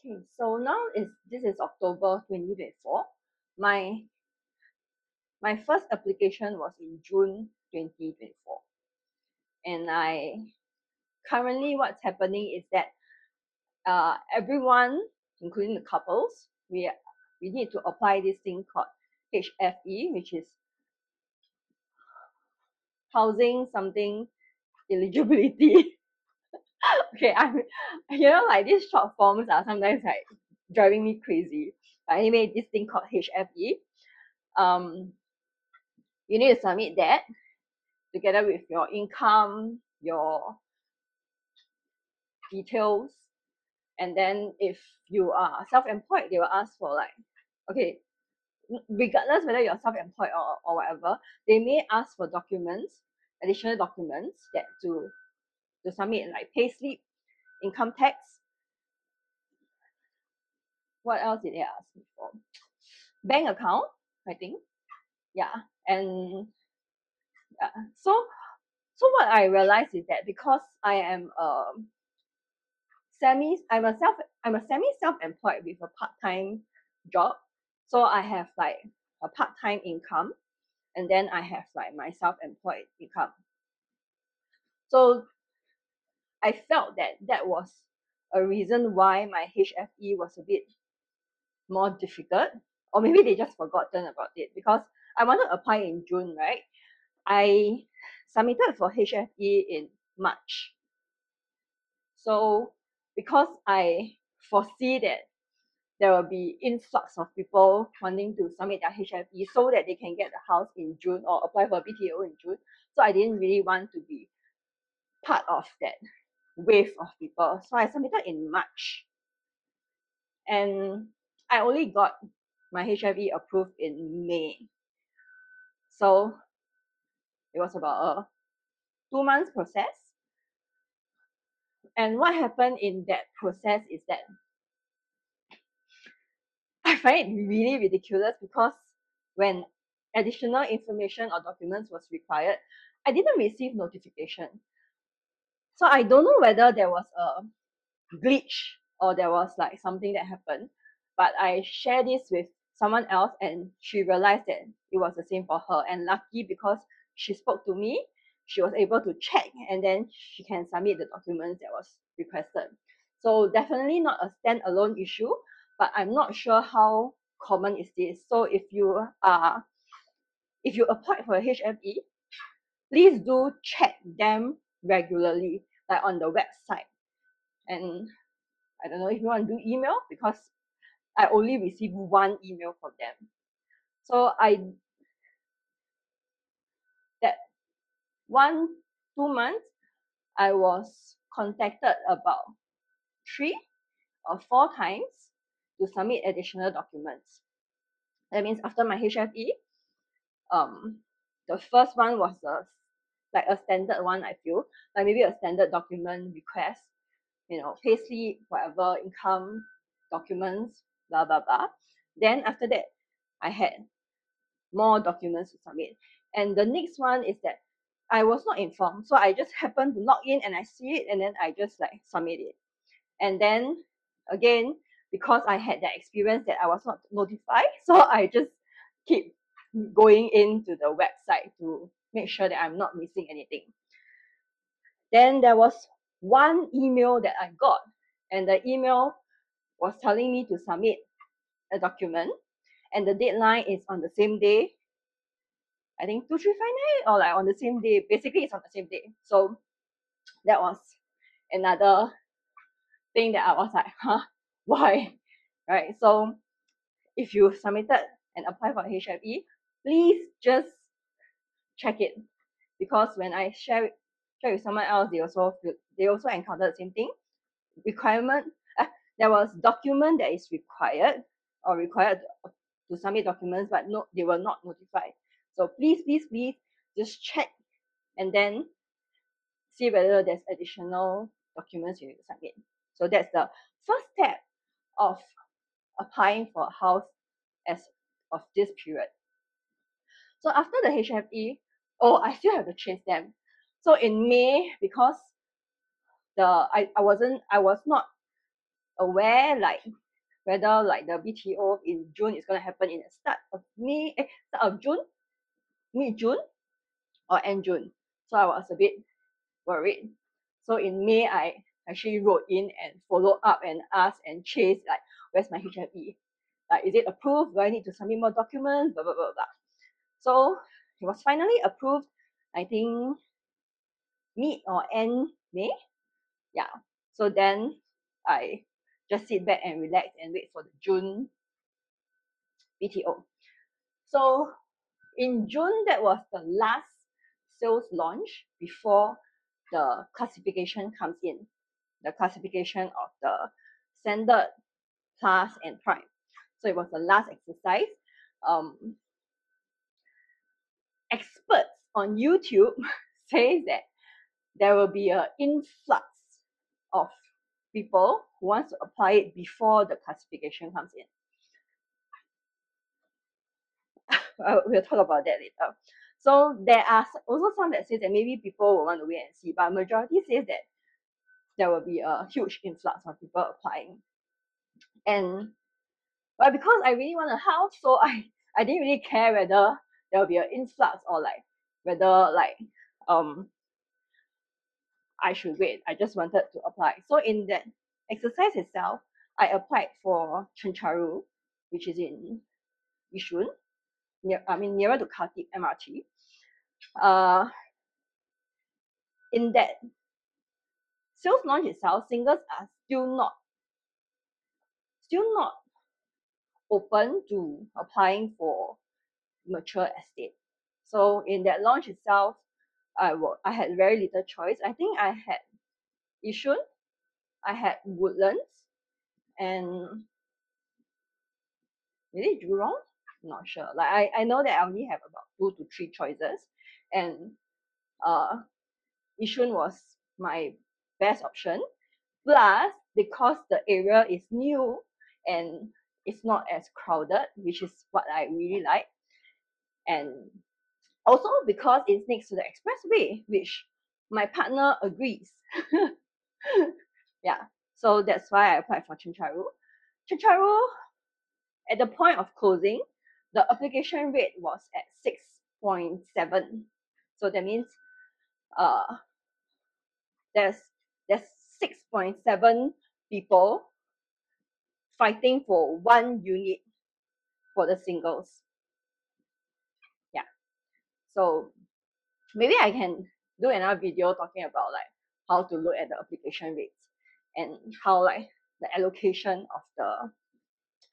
Okay, so now this is October 2024. My my first application was in June 2024, and currently what's happening is that everyone, including the couples, we need to apply this thing called HFE, which is housing something eligibility. Okay, like these short forms are sometimes like driving me crazy. But anyway, this thing called HFE, you need to submit that together with your income, your details, and then if you are self-employed, they will ask for like, okay, regardless whether you're self-employed or whatever, they may ask for documents, additional documents that to submit, like payslip, income tax. What else did they ask me for? Bank account, I think. Yeah, and yeah. So what I realized is that because I am I'm a semi self-employed with a part-time job, so I have like a part-time income, and then I have like my self-employed income. So I felt that was a reason why my HFE was a bit more difficult, or maybe they just forgotten about it, because I wanted to apply in June, right? I submitted for HFE in March. So because I foresee that there will be influx of people wanting to submit their HFE so that they can get the house in June or apply for BTO in June. So I didn't really want to be part of that wave of people. So I submitted in March. And I only got my HFE approved in May. So it was about a 2 months process. And what happened in that process is that I find it really ridiculous, because when additional information or documents was required, I didn't receive notification. So I don't know whether there was a glitch or there was like something that happened, but I shared this with someone else and she realized that it was the same for her. And lucky, because she spoke to me, she was able to check and then she can submit the documents that was requested. So definitely not a standalone issue, but I'm not sure how common is this. So if you applied for a HFE, please do check them regularly, like on the website. And I don't know if you want to do email, because I only received one email from them. So that 2 months, I was contacted about 3 or 4 times to submit additional documents. That means after my HFE, the first one was like a standard one, I feel, like maybe a standard document request, payslip, whatever, income documents, blah blah blah. Then after that, I had more documents to submit. And the next one is that I was not informed, so I just happened to log in and I see it, and then I just like submit it. And then again, because I had that experience that I was not notified, so I just keep going into the website to make sure that I'm not missing anything. Then there was one email that I got, and the email was telling me to submit a document, and the deadline is on the same day. I think 2359, or like on the same day. Basically, it's on the same day. So that was another thing that I was like, huh, why? Right? So if you submitted and applied for HFE, please just check it, because when I share with someone else, they also encountered the same thing. There was document that is required to submit documents, but no, they were not notified. So please just check and then see whether there's additional documents you need to submit. So that's the first step of applying for a house as of this period. So after the HFE, I still have to chase them. So in May, because I was not aware like whether like the BTO in June is going to happen in the start of June, mid-June or end June. So I was a bit worried. So in May, I actually wrote in and followed up and asked and chased like, where's my HFE? Like, is it approved? Do I need to submit more documents? Blah, blah, blah, blah. So it was finally approved, I think, mid or end May. Yeah. So then I just sit back and relax and wait for the June BTO. So in June, that was the last sales launch before the classification comes in. The classification of the standard, plus, and prime. So it was the last exercise. Experts on YouTube say that there will be an influx of people who wants to apply it before the classification comes in. We'll talk about that later. So there are also some that say that maybe people will want to wait and see, but majority says that there will be a huge influx of people applying. And but because I really want a house, so I didn't really care whether there will be an influx or like whether like I should wait. I just wanted to apply. So in that exercise itself, I applied for Chencharu, which is in Yishun, nearer to Khatib MRT. In that sales launch itself, singles are still not open to applying for mature estate. So in that launch itself, I had very little choice. I think I had Yishun, I had Woodlands, and maybe Jurong. I'm not sure. Like I know that I only have about 2 to 3 choices, and Yishun was my best option. Plus, because the area is new and it's not as crowded, which is what I really like, and also because it's next to the expressway, which my partner agrees. Yeah, so that's why I applied for Chencharu. Chencharu, at the point of closing, the application rate was at 6.7. So that means there's 6.7 people fighting for 1 unit for the singles. Yeah. So maybe I can do another video talking about like how to look at the application rates and how like the allocation of the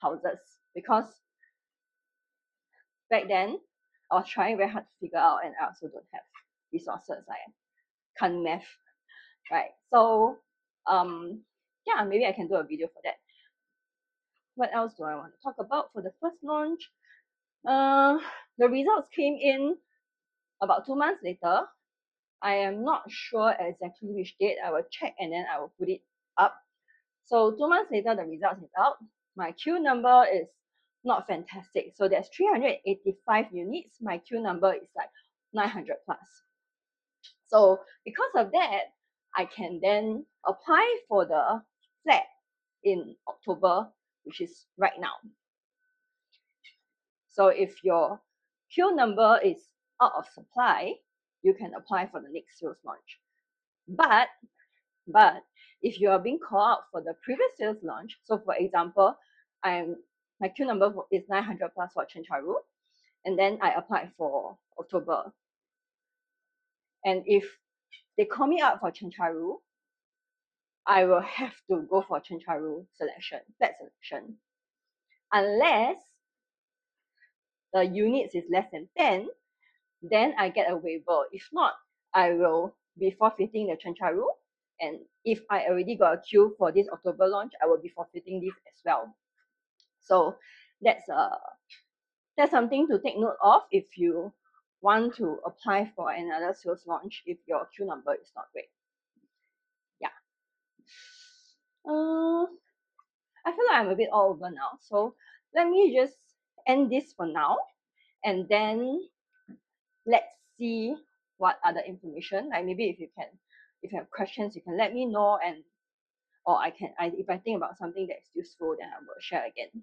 houses, because back then I was trying very hard to figure out and I also don't have resources. I can't math, right? So yeah, maybe I can do a video for that. What else do I want to talk about for the first launch? The results came in about 2 months later. I am not sure exactly which date. I will check and then I will put it up. So 2 months later, the results is out. My queue number is not fantastic. So there's 385 units. My queue number is like 900 plus. So because of that, I can then apply for the flat in October, which is right now. So if your queue number is out of supply, you can apply for the next sales launch. But if you are being called out for the previous sales launch, so for example, my queue number is 900 plus for Chencharu, and then I applied for October. And if they call me out for Chencharu, I will have to go for Chencharu flat selection. Unless the units is less than 10, then I get a waiver. If not, I will be forfeiting the Chencharu. And if I already got a queue for this October launch, I will be forfeiting this as well. So that's something to take note of if you want to apply for another sales launch if your queue number is not great. Yeah. I feel like I'm a bit all over now. So let me just end this for now, and then let's see what other information. Like maybe if you have questions, you can let me know, and or if I think about something that is useful, then I will share again.